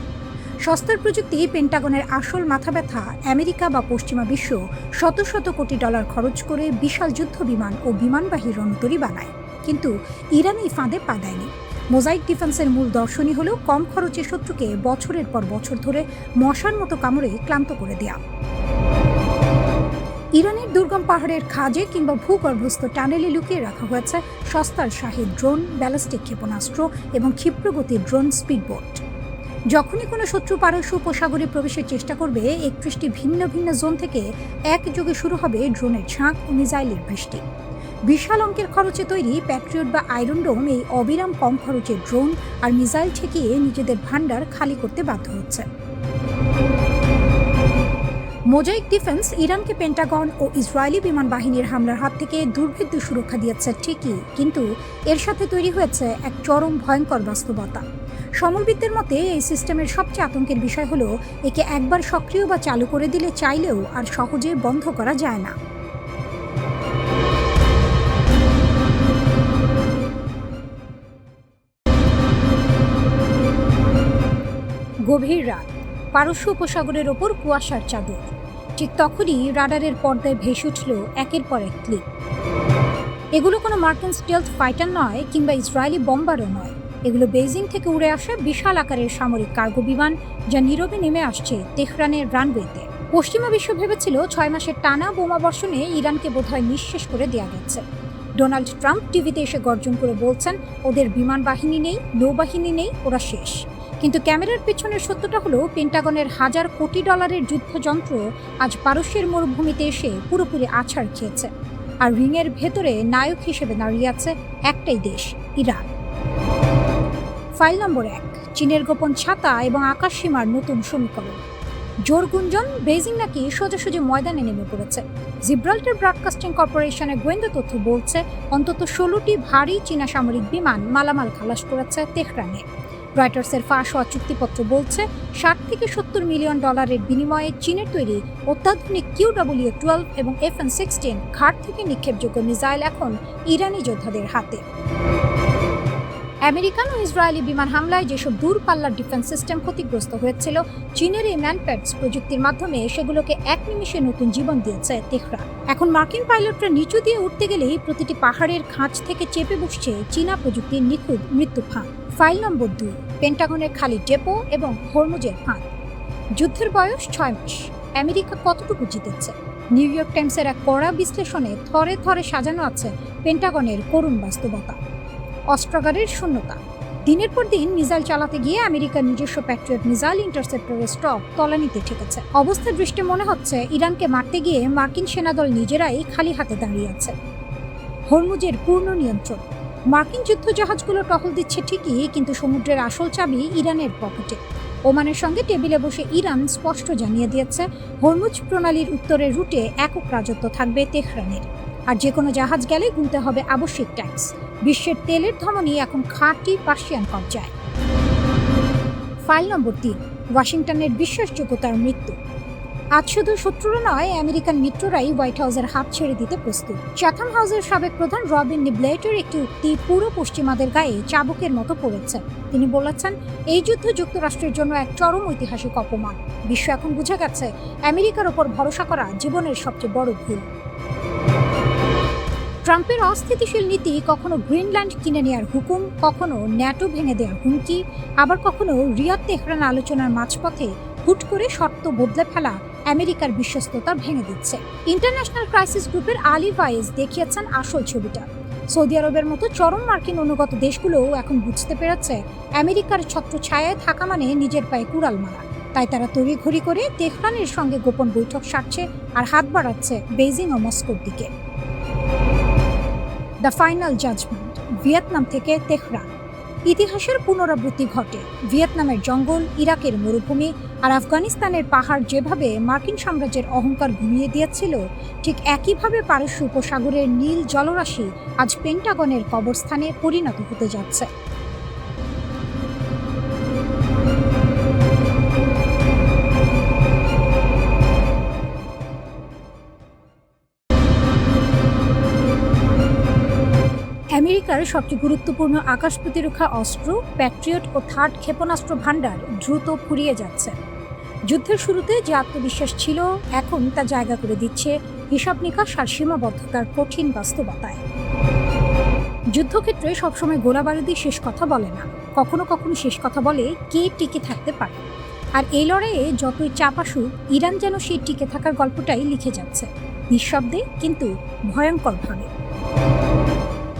সস্তার প্রযুক্তি পেন্টাগনের আসল মাথা ব্যথা। আমেরিকা বা পশ্চিমা বিশ্ব শত শত কোটি ডলার খরচ করে বিশাল যুদ্ধ বিমান ও বিমানবাহী রণতরী বানায়, কিন্তু ইরান এই ফাঁদে পা দেয়নি। মোজাইক ডিফেন্সের মূল দর্শনই হলো কম খরচে শত্রুকে বছরের পর বছর ধরে মশার মতো কামড়ে ক্লান্ত করে দেয়া। ইরানের দুর্গম পাহাড়ের খাজে কিংবা ভূগর্ভস্থ টানেলে লুকিয়ে রাখা হয়েছে সস্তার শাহী ড্রোন, ব্যালিস্টিক ক্ষেপণাস্ত্র এবং ক্ষিপ্রগতির ড্রোন স্পিডবোট। যখনই কোনো শত্রু পারস্য উপসাগরে প্রবেশের চেষ্টা করবে, 31টি ভিন্ন ভিন্ন জোন থেকে একযোগে শুরু হবে ড্রোনের ঝাঁক ও মিসাইলের বৃষ্টি। বিশাল অঙ্কের খরচে তৈরি প্যাট্রিয়ট বা আয়রন ডোম এই অবিরাম কম খরচে ড্রোন আর মিসাইল ঠেকিয়ে নিজেদের ভান্ডার খালি করতে বাধ্য হচ্ছে। মোজাইক ডিফেন্স ইরানকে পেন্টাগন ও ইসরায়েলি বিমান বাহিনীর হামলার হাত থেকে দুর্ভেদ্য সুরক্ষা দিয়েছে ঠিকই, কিন্তু এর সাথে তৈরি হয়েছে এক চরম ভয়ঙ্কর বাস্তবতা। সমরবিদদের মতে এই সিস্টেমের সবচেয়ে আতঙ্কের বিষয় হলো একে একবার সক্রিয় বা চালু করে দিলে চাইলেও আর সহজে বন্ধ করা যায় না। গভীর রাত, পারস্য উপসাগরের ওপর কুয়াশার চাদর। ঠিক তখনই রাডারের পর্দায় ভেসে উঠল একের পর এক ক্লিপ। এগুলো কোনো মার্কিন স্টেলথ ফাইটার নয় কিংবা ইসরায়েলি বম্বারও নয়। এগুলো বেইজিং থেকে উড়ে আসা বিশাল আকারের সামরিক কার্গো বিমান, যা নীরবে নেমে আসছে তেহরানের রানওয়েতে। পশ্চিমা বিশ্ব ভেবেছিল 6 মাসের টানা বোমা বর্ষণে ইরানকে বোধহয় নিঃশেষ করে দেওয়া গেছে। ডোনাল্ড ট্রাম্প টিভিতে এসে গর্জন করে বলছেন, ওদের বিমান বাহিনী নেই, নৌবাহিনী নেই, ওরা শেষ। কিন্তু ক্যামেরার পেছনের সত্যটা হলো পেন্টাগনের হাজার কোটি ডলারের যুদ্ধযন্ত্র আজ পারস্যের মরুভূমিতে এসে পুরোপুরি আছাড় খেয়েছে। আর রিংয়ের ভেতরে নায়ক হিসেবে দাঁড়িয়ে আছে একটাই দেশ, ইরান। ফাইল নম্বর 1, চীনের গোপন ছাতা এবং আকাশসীমার নতুন সমীকরণ। জোর গুঞ্জন, বেইজিং নাকি সোজাসুজি ময়দানে নেমে পড়েছে। জিব্রাল্টার ব্রডকাস্টিং কর্পোরেশনের গোয়েন্দা তথ্য বলছে অন্তত 16টি ভারী চীনা সামরিক বিমান মালামাল খালাস করেছে তেহরানে। রয়টার্সের ফাঁস হওয়া চুক্তিপত্র বলছে 60 থেকে 70 মিলিয়ন ডলারের বিনিময়ে চীনের তৈরি অত্যাধুনিক QW-12 এবং FN-16 ঘাট থেকে নিক্ষেপযোগ্য মিসাইল এখন ইরানি যোদ্ধাদের হাতে। আমেরিকান ও ইসরায়েলি বিমান হামলায় যেসব দূরপাল্লার ডিফেন্স সিস্টেম ক্ষতিগ্রস্ত হয়েছিল, চীনের এই ম্যানপ্যাডস প্রযুক্তির মাধ্যমে সেগুলোকে এক নিমিষে নতুন জীবন দিয়েছে তেহরান। এখন মার্কিন পাইলটরা নিচু দিয়ে উঠতে গেলেই প্রতিটি পাহাড়ের খাঁজ থেকে চেপে বসছে চীনা প্রযুক্তির নিখুঁত মৃত্যু ফাঁদ। ফাইল নম্বর 2, পেন্টাগনের খালি ডেপো এবং হরমুজের ফাঁদ। যুদ্ধের বয়স 6 মাস। আমেরিকা কতটুকু জিতেছে? নিউ ইয়র্ক টাইমসের এক কড়া বিশ্লেষণে থরে থরে সাজানো আছে পেন্টাগনের করুণ বাস্তবতা। অস্ত্রাগারের শূন্যতা। দিনের পর দিন মিসাইল চালাতে গিয়ে আমেরিকার নিজস্ব প্যাট্রিয়ট মিসাইল ইন্টারসেপ্টরের স্টক তলানিতে ঠেকেছে। অবস্থার দৃষ্টি মনে হচ্ছে ইরানকে মারতে গিয়ে মার্কিন সেনাদল নিজেরাই খালি হাতে দাঁড়িয়ে আছে। হরমুজের পূর্ণ নিয়ন্ত্রণ। মার্কিন যুদ্ধজাহাজগুলো টহল দিচ্ছে ঠিকই, কিন্তু সমুদ্রের আসল চাবি ইরানের পকেটে। ওমানের সঙ্গে টেবিলে বসে ইরান স্পষ্ট জানিয়ে দিয়েছে হরমুজ প্রণালীর উত্তরের রুটে একক রাজত্ব থাকবে তেহরানের, আর যে কোনো জাহাজ গেলে গুনতে হবে আবশ্যিক ট্যাক্স। বিশ্বের তেলের ধমনী এখন খাঁটি পার্সিয়ান কবজায়। ফাইল নম্বর 3, ওয়াশিংটনের বিশ্বাসযোগ্যতার মৃত্যু। আজ শুধু শত্রুরা নয়, আমেরিকান মিত্ররাই হোয়াইট হাউসের হাত ছেড়ে দিতে প্রস্তুত। চ্যাথাম হাউসের সাবেক প্রধান রবিন নিবলেটের একটি উক্তি পুরো পশ্চিমাদের গায়ে চাবুকের মতো পড়েছে। তিনি বলেছেন, এই যুদ্ধ যুক্তরাষ্ট্রের জন্য এক চরম ঐতিহাসিক অপমান। বিশ্ব এখন বুঝে গেছে আমেরিকার ওপর ভরসা করা জীবনের সবচেয়ে বড় ভুল। ট্রাম্পের অস্থিতিশীল নীতি কখনো গ্রিনল্যান্ড কিনে নেওয়ার হুকুম, কখনো ন্যাটো ভেঙে দেওয়ার হুমকি, আবার কখনো রিয়াদ তেহরান আলোচনার মাঝপথে হুট করে শর্ত বদলে ফেলা আমেরিকার বিশ্বস্ততা ভেঙে দিচ্ছে। ইন্টারন্যাশনাল ক্রাইসিস গ্রুপের আলী ভাইস দেখিয়েছেন আসল ছবিটা। সৌদি আরবের মতো চরম মার্কিন অনুগত দেশগুলোও এখন বুঝতে পেরেছে আমেরিকার ছত্রছায়ায় থাকা মানে নিজের পায়ে কুড়াল মারা। তাই তারা তড়িঘড়ি করে তেহরানের সঙ্গে গোপন বৈঠক সারছে আর হাত বাড়াচ্ছে বেইজিং ও মস্কোর দিকে। দ্য ফাইনাল জাজমেন্ট, ভিয়েতনাম থেকে তেহরান। ইতিহাসের পুনরাবৃত্তি ঘটে। ভিয়েতনামের জঙ্গল, ইরাকের মরুভূমি আর আফগানিস্তানের পাহাড় যেভাবে মার্কিন সাম্রাজ্যের অহংকার ঘুমিয়ে দিয়েছিল, ঠিক একইভাবে পারস্য উপসাগরের নীল জলরাশি আজ পেন্টাগনের কবরস্থানে পরিণত হতে যাচ্ছে। আমেরিকার সবচেয়ে গুরুত্বপূর্ণ আকাশ প্রতিরক্ষা অস্ত্র প্যাট্রিয়ট ও থার্ড ক্ষেপণাস্ত্র ভাণ্ডার দ্রুত ফুরিয়ে যাচ্ছে। যুদ্ধের শুরুতে যে আত্মবিশ্বাস ছিল, এখন তা জায়গা করে দিচ্ছে হিসাব নিকাশ আর সীমাবদ্ধতার কঠিন বাস্তবতায়। যুদ্ধক্ষেত্রে সবসময় গোলাবারুদি শেষ কথা বলে না, কখনো কখনো শেষ কথা বলে কে টিকে থাকতে পারে। আর এই লড়াইয়ে যতই চাপ আসুক, ইরান যেন সেই টিকে থাকার গল্পটাই লিখে যাচ্ছে, নিঃশব্দে কিন্তু ভয়ঙ্করভাবে।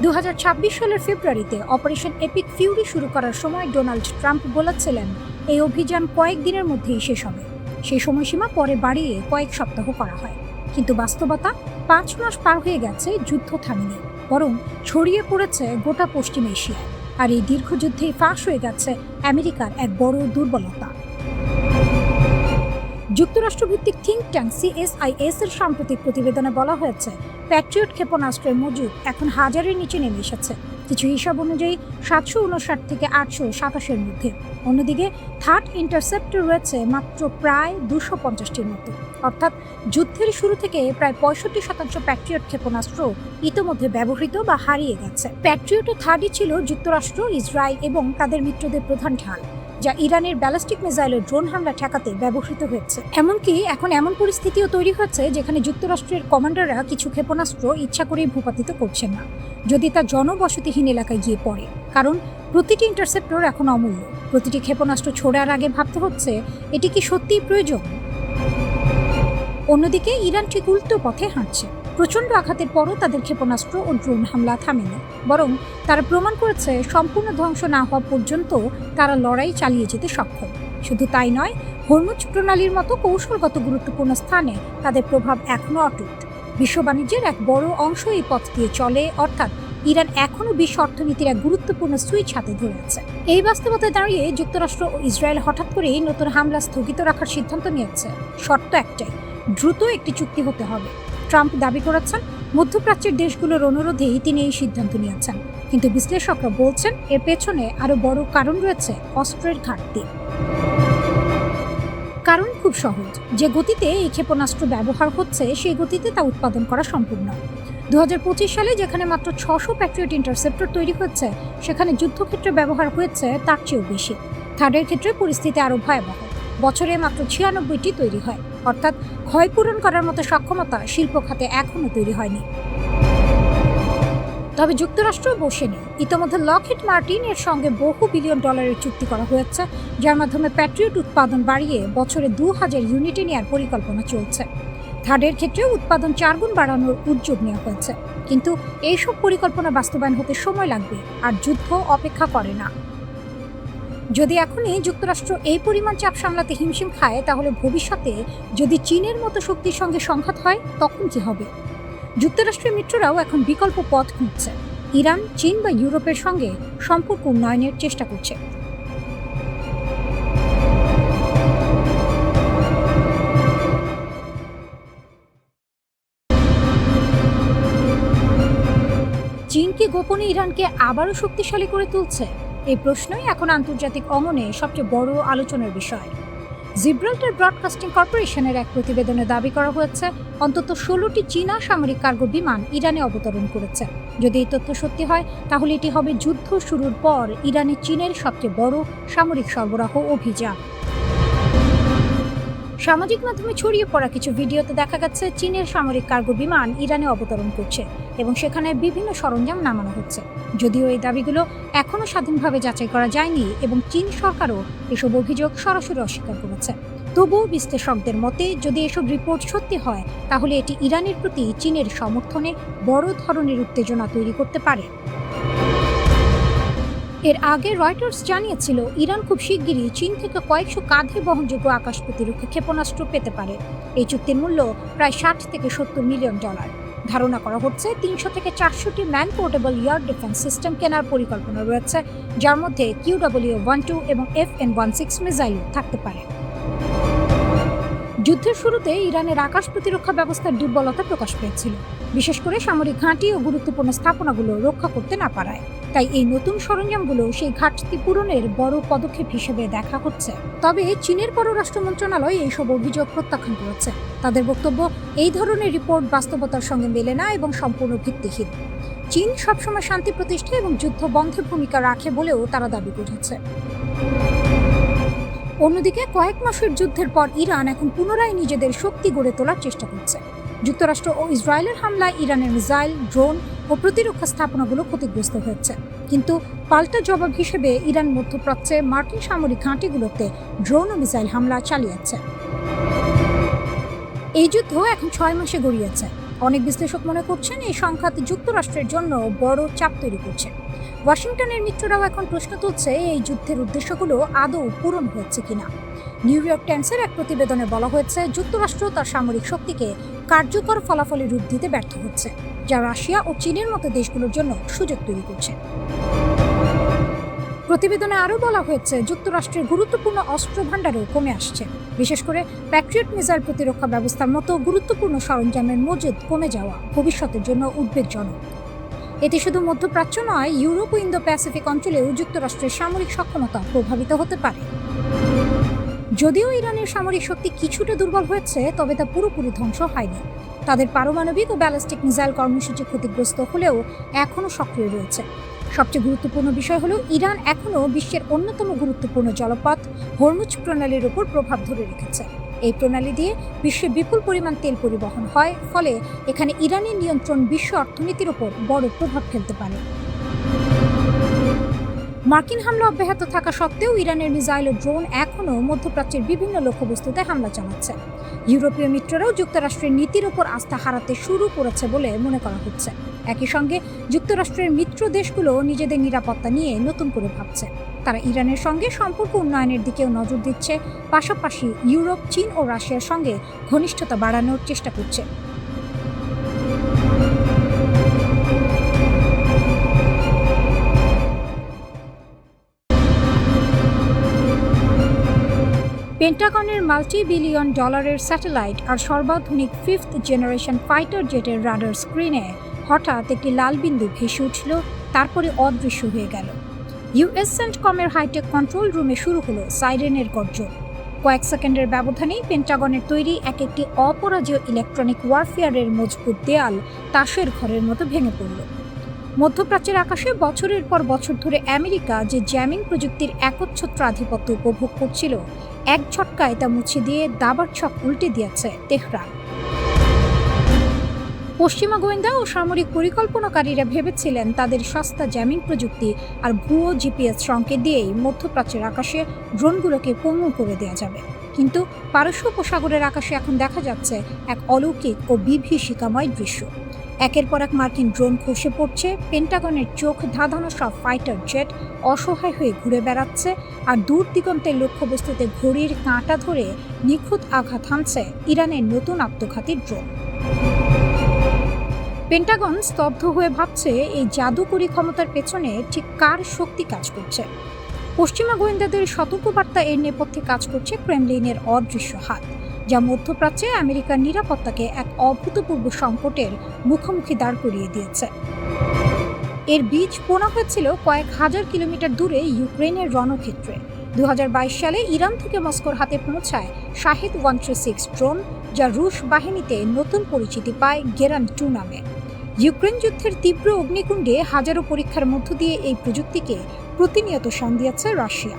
2026 সালের ফেব্রুয়ারিতে অপারেশন এপিক ফিউরি শুরু করার সময় ডোনাল্ড ট্রাম্প বলেছিলেন এই অভিযান কয়েকদিনের মধ্যেই শেষ হবে। সেই সময়সীমা পরে বাড়িয়ে কয়েক সপ্তাহ করা হয়, কিন্তু বাস্তবতা 5 মাস পার হয়ে গেছে, যুদ্ধ থামেনি, বরং ছড়িয়ে পড়েছে গোটা পশ্চিম এশিয়ায়। আর এই দীর্ঘযুদ্ধেই ফাঁস হয়ে গেছে আমেরিকার এক বড় দুর্বলতা। যুক্তরাষ্ট্রভিত্তিক থিঙ্ক ট্যাঙ্ক CSIS এর সাম্প্রতিক প্রতিবেদনে বলা হয়েছে, প্যাট্রিয়ট ক্ষেপণাস্ত্রের মজুদ এখন 1000-এর নিচে নেমে এসেছে, কিছু হিসাব অনুযায়ী 759 থেকে 827-এর মধ্যে। অন্যদিকে থার্ড ইন্টারসেপ্টর রয়েছে মাত্র প্রায় 250-টির মতো। অর্থাৎ যুদ্ধের শুরু থেকে প্রায় 65% প্যাট্রিয়ট ক্ষেপণাস্ত্র ইতোমধ্যে ব্যবহৃত বা হারিয়ে গেছে। প্যাট্রিয়ট ও থার্ডই ছিল যুক্তরাষ্ট্র, ইসরায়েল এবং তাদের মিত্রদের প্রধান ঢাল, যা ইরানের ব্যালিস্টিক মিসাইলের ড্রোন হামলা ঠেকাতে ব্যবহৃত হয়েছে। এমনকি এখন এমন পরিস্থিতিও তৈরি হচ্ছে যেখানে যুক্তরাষ্ট্রের কমান্ডাররা কিছু ক্ষেপণাস্ত্র ইচ্ছা করেই ভূপাতিত করছেন না, যদি তা জনবসতিহীন এলাকায় গিয়ে পড়ে। কারণ প্রতিটি ইন্টারসেপ্টর এখন অমূল্য। প্রতিটি ক্ষেপণাস্ত্র ছোড়ার আগে ভাবতে হচ্ছে এটি কি সত্যিই প্রয়োজন। অন্যদিকে ইরান ঠিক উল্টো পথে হাঁটছে। প্রচণ্ড আঘাতের পরও তাদের ক্ষেপণাস্ত্র ও ড্রোন হামলা থামেনি, বরং তারা প্রমাণ করেছে সম্পূর্ণ ধ্বংস না হওয়া পর্যন্ত তারা লড়াই চালিয়ে যেতে সক্ষম। শুধু তাই নয়, হরমুজ প্রণালীর মতো কৌশলগত গুরুত্বপূর্ণ স্থানে তাদের প্রভাব এখনও অটুট। বিশ্ব বাণিজ্যের এক বড় অংশ এই পথ দিয়ে চলে, অর্থাৎ ইরান এখনও বিশ্ব অর্থনীতির এক গুরুত্বপূর্ণ সুইচ হাতে ধরে আছে। এই বাস্তবতায় দাঁড়িয়ে যুক্তরাষ্ট্র ও ইসরায়েল হঠাৎ করেই নতুন হামলা স্থগিত রাখার সিদ্ধান্ত নিয়েছে। শর্ত একটাই, দ্রুত একটি চুক্তি হতে হবে। ট্রাম্প দাবি করেছেন মধ্যপ্রাচ্যের দেশগুলোর অনুরোধেই তিনি এই সিদ্ধান্ত নিয়েছেন, কিন্তু বিশ্লেষকরা বলছেন এর পেছনে আরও বড় কারণ রয়েছে, অস্ত্রের ঘাটতি। কারণ খুব সহজ, যে গতিতে এই ক্ষেপণাস্ত্র ব্যবহার হচ্ছে সেই গতিতে তা উৎপাদন করা সম্ভব নয়। 2025 সালে যেখানে মাত্র 600 প্যাট্রিয়ট ইন্টারসেপ্টর তৈরি হচ্ছে, সেখানে যুদ্ধক্ষেত্রে ব্যবহার হয়েছে তার চেয়েও বেশি। থার্ডের ক্ষেত্রে পরিস্থিতি আরও ভয়াবহ, বছরে মাত্র 96টি তৈরি হয়, অর্থাৎ ক্ষয়পূরণ করার মতো সক্ষমতা শিল্প খাতে এখনও তৈরি হয়নি। তবে যুক্তরাষ্ট্র বসে নেই। ইতিমধ্যে লকহিড মার্টিন এর সঙ্গে বহু বিলিয়ন ডলারের চুক্তি করা হয়েছে, যার মাধ্যমে প্যাট্রিয়ট উৎপাদন বাড়িয়ে বছরে 2000 ইউনিটে নেওয়ার পরিকল্পনা চলছে। থার্ডের ক্ষেত্রে উৎপাদন 4 গুণ বাড়ানোর উদ্যোগ নেওয়া হয়েছে, কিন্তু এইসব পরিকল্পনা বাস্তবায়ন হতে সময় লাগবে, আর যুদ্ধ অপেক্ষা করে না। যদি এখনই যুক্তরাষ্ট্র এই পরিমাণ চাপ সামলাতে হিমশিম খায়, তাহলে ভবিষ্যতে যদি চীনের মতো শক্তির সঙ্গে সংঘাত হয়, তখন কি হবে? যুক্তরাষ্ট্রের মিত্ররাও এখন বিকল্প পথ খুঁজছে। ইরান, চীন বা ইউরোপের সঙ্গে সম্পর্ক উন্নয়নের চেষ্টা করছে। গোপনে ইরানকে আবারও শক্তিশালী করে তুলছে? এই প্রশ্নই এখন আন্তর্জাতিক অঙ্গনে সবচেয়ে বড় আলোচনার বিষয়। জিব্রাল্টার ব্রডকাস্টিং কর্পোরেশনের এক প্রতিবেদনে দাবি করা হয়েছে অন্তত 16টি চীনা সামরিক কার্গো বিমান ইরানে অবতরণ করেছে। যদি এই তথ্য সত্যি হয়, তাহলে এটি হবে যুদ্ধ শুরুর পর ইরানে চীনের সবচেয়ে বড় সামরিক সরবরাহ অভিযান। সামাজিক মাধ্যমে ছড়িয়ে পড়া কিছু ভিডিওতে দেখা গেছে চীনের সামরিক কার্গো বিমান ইরানে অবতরণ করছে এবং সেখানে বিভিন্ন সরঞ্জাম নামানো হচ্ছে। যদিও এই দাবিগুলো এখনও স্বাধীনভাবে যাচাই করা যায়নি এবং চীন সরকারও এসব অভিযোগ সরাসরি অস্বীকার করেছে। তবুও বিশ্লেষকদের মতে, যদি এসব রিপোর্ট সত্যি হয়, তাহলে এটি ইরানের প্রতি চীনের সমর্থনে বড় ধরনের উত্তেজনা তৈরি করতে পারে। এর আগে রয়টার্স জানিয়েছিল ইরান খুব শিগগিরই চীন থেকে কয়েকশো কাঁধে বহনযোগ্য আকাশ প্রতিরক্ষা ক্ষেপণাস্ত্র পেতে পারে। এই চুক্তির মূল্য প্রায় 60 থেকে 70 মিলিয়ন ডলার। ধারণা করা হচ্ছে 300 থেকে 400টি man portable air defence system কেনার পরিকল্পনা রয়েছে, যার মধ্যে QW-12 এবং FN-16 মিসাইল থাকতে পারে। যুদ্ধের শুরুতে ইরানের আকাশ প্রতিরক্ষা ব্যবস্থার দুর্বলতা প্রকাশ পেয়েছিল, বিশেষ করে সামরিক ঘাঁটি ও গুরুত্বপূর্ণ স্থাপনাগুলো রক্ষা করতে না পারায়। তাই এই নতুন সরঞ্জামগুলো সেই ঘাটতি পূরণের বড় পদক্ষেপ হিসেবে দেখা হচ্ছে। তবে চীনের পররাষ্ট্র মন্ত্রণালয় এইসব অভিযোগ প্রত্যাখ্যান করেছে। তাদের বক্তব্য, এই ধরনের রিপোর্ট বাস্তবতার সঙ্গে মেলে না এবং সম্পূর্ণ ভিত্তিহীন। চীন সবসময় শান্তি প্রতিষ্ঠা এবং যুদ্ধ বন্ধে ভূমিকা রাখে বলেও তারা দাবি করেছে। অন্যদিকে কয়েক মাসের যুদ্ধের পর ইরান এখন পুনরায় নিজেদের শক্তি গড়ে তোলার চেষ্টা করছে। যুক্তরাষ্ট্র ও ইসরায়েলের হামলায় ইরানের মিসাইল, ড্রোন ও প্রতিরক্ষা স্থাপনাগুলো ক্ষতিগ্রস্ত হয়েছে। কিন্তু পাল্টা জবাব হিসেবে ইরান মধ্যপ্রাচ্যে মার্কিন সামরিক ঘাঁটিগুলোতে ড্রোন ও মিসাইল হামলা চালিয়েছে। এই যুদ্ধ এখন 6 মাসে গড়িয়েছে। অনেক বিশ্লেষক মনে করছেন এই সংঘাত যুক্তরাষ্ট্রের জন্য বড় চাপ তৈরি করছে। ওয়াশিংটনের মিত্ররাও এখন প্রশ্ন তুলছে এই যুদ্ধের উদ্দেশ্যগুলো আদৌ পূরণ হচ্ছে কিনা। নিউ ইয়র্ক টাইমসের এক প্রতিবেদনে বলা হয়েছে, যুক্তরাষ্ট্র তার সামরিক শক্তিকে কার্যকর ফলাফলে রূপ দিতে ব্যর্থ হচ্ছে, যা রাশিয়া ও চীনের মতো দেশগুলোর জন্য সুযোগ তৈরি করছে। প্রতিবেদনে আরও বলা হয়েছে, যুক্তরাষ্ট্রের গুরুত্বপূর্ণ অস্ত্র ভাণ্ডারও কমে আসছে। বিশেষ করে প্যাট্রিয়ট মিসাইল প্রতিরক্ষা ব্যবস্থার মতো গুরুত্বপূর্ণ সরঞ্জামের মজুদ কমে যাওয়া ভবিষ্যতের জন্য উদ্বেগজনক। এতে শুধু মধ্যপ্রাচ্য নয়, ইউরোপ ও ইন্দো প্যাসিফিক অঞ্চলেও যুক্তরাষ্ট্রের সামরিক সক্ষমতা প্রভাবিত হতে পারে। যদিও ইরানের সামরিক শক্তি কিছুটা দুর্বল হয়েছে, তবে তা পুরোপুরি ধ্বংস হয়নি। তাদের পারমাণবিক ও ব্যালিস্টিক মিসাইল কর্মসূচি ক্ষতিগ্রস্ত হলেও এখনও সক্রিয় রয়েছে। সবচেয়ে গুরুত্বপূর্ণ বিষয় হলো, ইরান এখনও বিশ্বের অন্যতম গুরুত্বপূর্ণ জলপথ হরমুজ প্রণালীর উপর প্রভাব ধরে রেখেছে। এই প্রণালী দিয়ে বিশ্বে বিপুল পরিমাণ তেল পরিবহন হয়, ফলে এখানে ইরানের নিয়ন্ত্রণ বিশ্ব অর্থনীতির উপর বড় প্রভাব ফেলতে পারে। মার্কিন হামলা অব্যাহত থাকা সত্ত্বেও ইরানের মিসাইল ও ড্রোন এখনও মধ্যপ্রাচ্যের বিভিন্ন লক্ষ্যবস্তুতে হামলা চালাচ্ছে। ইউরোপীয় মিত্ররাও যুক্তরাষ্ট্রের নীতির উপর আস্থা হারাতে শুরু করেছে বলে মনে করা হচ্ছে। একই সঙ্গে যুক্তরাষ্ট্রের মিত্র দেশগুলো নিজেদের নিরাপত্তা নিয়ে নতুন করে ভাবছে। তারা ইরানের সঙ্গে সম্পর্ক উন্নয়নের দিকেও নজর দিচ্ছে, পাশাপাশি ইউরোপ, চীন ও রাশিয়ার সঙ্গে ঘনিষ্ঠতা বাড়ানোর চেষ্টা করছে। পেন্টাগনের মাল্টি-বিলিয়ন ডলারের স্যাটেলাইট আর সর্বাধুনিক 5th জেনারেশন ফাইটার জেটের রাডার স্ক্রিনে হঠাৎ একটি লাল বিন্দু ভেসে উঠল, তারপরে অদৃশ্য হয়ে গেল। ইউএস সেন্টকমের হাইটেক কন্ট্রোল রুমে শুরু হলো সাইরেনের গর্জন। কয়েক সেকেন্ডের ব্যবধানেই পেন্টাগনের তৈরি একটি অপরাজেয় ইলেকট্রনিক ওয়ারফেয়ারের মজবুত দেয়াল তাসের ঘরের মতো ভেঙে পড়ল। মধ্যপ্রাচ্যের আকাশে বছরের পর বছর ধরে আমেরিকা যে জ্যামিং প্রযুক্তির একচ্ছত্র আধিপত্য উপভোগ করছিল, এক ঝটকায় তা মুছে দিয়ে দাবার ছক উল্টে দিয়েছে তেহরান। পশ্চিমা গোয়েন্দা ও সামরিক পরিকল্পনাকারীরা ভেবেছিলেন তাদের সস্তা জ্যামিং প্রযুক্তি আর ভুয়ো জিপিএস সংকেত দিয়েই মধ্যপ্রাচ্যের আকাশে ড্রোনগুলোকে পঙ্গু করে দেওয়া যাবে। কিন্তু পারস্য উপসাগরের আকাশে এখন দেখা যাচ্ছে এক অলৌকিক ও বিভীষিকাময় দৃশ্য। একের পর এক মার্কিন ড্রোন খসে পড়ছে, পেন্টাগনের চোখ ধাঁধানো সব ফাইটার জেট অসহায় হয়ে ঘুরে বেড়াচ্ছে, আর দূর দিগন্তের লক্ষ্যবস্তুতে ঘড়ির কাঁটা ধরে নিখুঁত আঘাত হানছে ইরানের নতুন আত্মঘাতী ড্রোন। পেন্টাগন স্তব্ধ হয়ে ভাবছে, এই জাদুকরী ক্ষমতার পেছনে ঠিক কার শক্তি কাজ করছে। পশ্চিমা গোয়েন্দাদের সতর্কবার্তা এর নেপথ্যে কাজ করছে ক্রেমলিনের অদৃশ্য হাত, যা মধ্যপ্রাচ্যে আমেরিকার নিরাপত্তাকে এক অভূতপূর্ব সংকটের মুখোমুখি দাঁড় করিয়ে দিয়েছে। এর বীজ বোনা হয়েছিল কয়েক হাজার কিলোমিটার দূরে ইউক্রেনের রণক্ষেত্রে। 2022 সালে ইরান থেকে মস্কোর হাতে পৌঁছায় শাহিদ 136 ড্রোন, যা রুশ বাহিনীতে নতুন পরিচিতি পায় গেরান 2 নামে। ইউক্রেন যুদ্ধের তীব্র অগ্নিকুণ্ডে হাজারো পরীক্ষার মধ্য দিয়ে এই প্রযুক্তিকে প্রতিনিয়ত শান দিয়েছে রাশিয়া।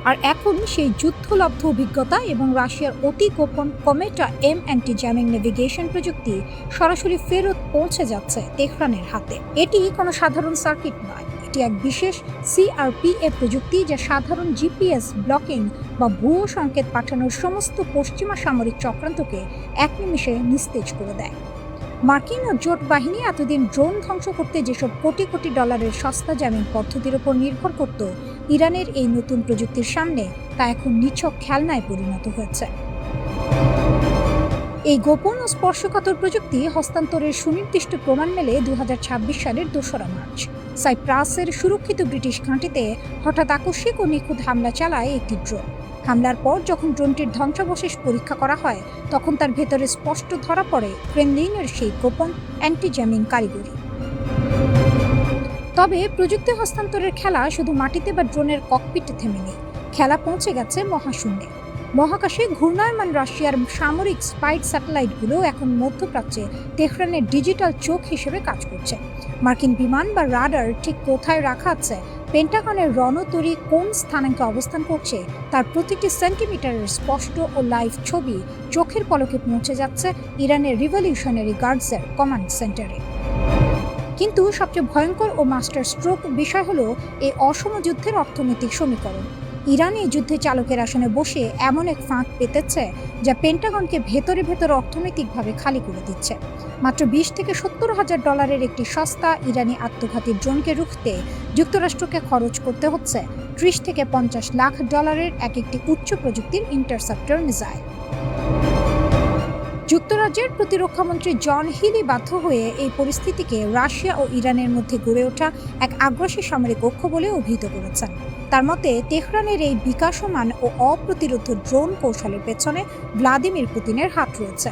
আর এখন সেই যুদ্ধলব্ধ অভিজ্ঞতা এবং রাশিয়ার অতি গোপন কমেটা এম অ্যান্টি জ্যামিং নেভিগেশন প্রযুক্তি সরাসরি ফেরত পৌঁছে যাচ্ছে তেহরানের হাতে। এটি কোনো সাধারণ সার্কিট নয়, এটি এক বিশেষ CRPA প্রযুক্তি, যা সাধারণ GPS ব্লকিং বা ভুয়ো সংকেত পাঠানোর সমস্ত পশ্চিমা সামরিক চক্রান্তকে এক নিমিষে নিস্তেজ করে দেয়। মার্কিন ও জোট বাহিনী এতদিন ড্রোন ধ্বংস করতে যেসব কোটি কোটি ডলারের সস্তা জ্যামিং পদ্ধতির উপর নির্ভর করত, ইরানের এই নতুন প্রযুক্তির সামনে তা এখন নিছক খেলনায় পরিণত হয়েছে। এই গোপন ও স্পর্শকাতর প্রযুক্তি হস্তান্তরের সুনির্দিষ্ট প্রমাণ মেলে 2026 সালের 2 মার্চ। সাইপ্রাসের সুরক্ষিত ব্রিটিশ ঘাঁটিতে হঠাৎ আকস্মিক ও নিখুঁত হামলা চালায় একটি ড্রোন। হামলার পর যখন ড্রোনটির ধ্বংসাবশেষ পরীক্ষা করা হয়, তখন তার ভেতরে স্পষ্ট ধরা পড়ে ক্রেমলিনের সেই গোপন অ্যান্টি জ্যামিং কারিগরি। তবে প্রযুক্তি হস্তান্তরের খেলা শুধু মাটিতে বা ড্রোনের ককপিটে থেমে নেই, খেলা পৌঁছে গেছে মহাশূন্যে। মহাকাশে ঘূর্ণায়মান রাশিয়ার সামরিক স্পাইট স্যাটেলাইটগুলো এখন মধ্যপ্রাচ্যে তেহরানের ডিজিটাল চোখ হিসেবে কাজ করছে। মার্কিন বিমান বা রাডার ঠিক কোথায় রাখা আছে, পেন্টাগনের রণতরী কোন স্থানাঙ্কে অবস্থান করছে, তার প্রতিটি সেন্টিমিটারের স্পষ্ট ও লাইভ ছবি চোখের পলকে পৌঁছে যাচ্ছে ইরানের রিভলিউশনারি গার্ডসের কমান্ড সেন্টারে। কিন্তু সবচেয়ে ভয়ঙ্কর ও মাস্টার স্ট্রোক বিষয় হলো এই অসম যুদ্ধের অর্থনৈতিক সমীকরণ। ইরান এই যুদ্ধে চালকের আসনে বসে এমন এক ফাঁক পেতেছে, যা পেন্টাগনকে ভেতরে ভেতরে অর্থনৈতিকভাবে খালি করে দিচ্ছে। মাত্র 20 থেকে 70 হাজার ডলারের একটি সস্তা ইরানি আত্মঘাতী ড্রোনকে রুখতে যুক্তরাষ্ট্রকে খরচ করতে হচ্ছে 30 থেকে 50 লাখ ডলারের একটি উচ্চ প্রযুক্তির ইন্টারসেপ্টর মিসাইল। যুক্তরাজ্যের প্রতিরক্ষামন্ত্রী জন হিলি বাধ্য হয়ে এই পরিস্থিতিকে রাশিয়া ও ইরানের মধ্যে গড়ে ওঠা এক আগ্রাসী সামরিক ঐক্য বলে অভিহিত করেছেন। তার মতে, তেহরানের এই বিকাশমান ও অপ্রতিরোধ ড্রোন কৌশলের পেছনে ভ্লাদিমির পুতিনের হাত রয়েছে।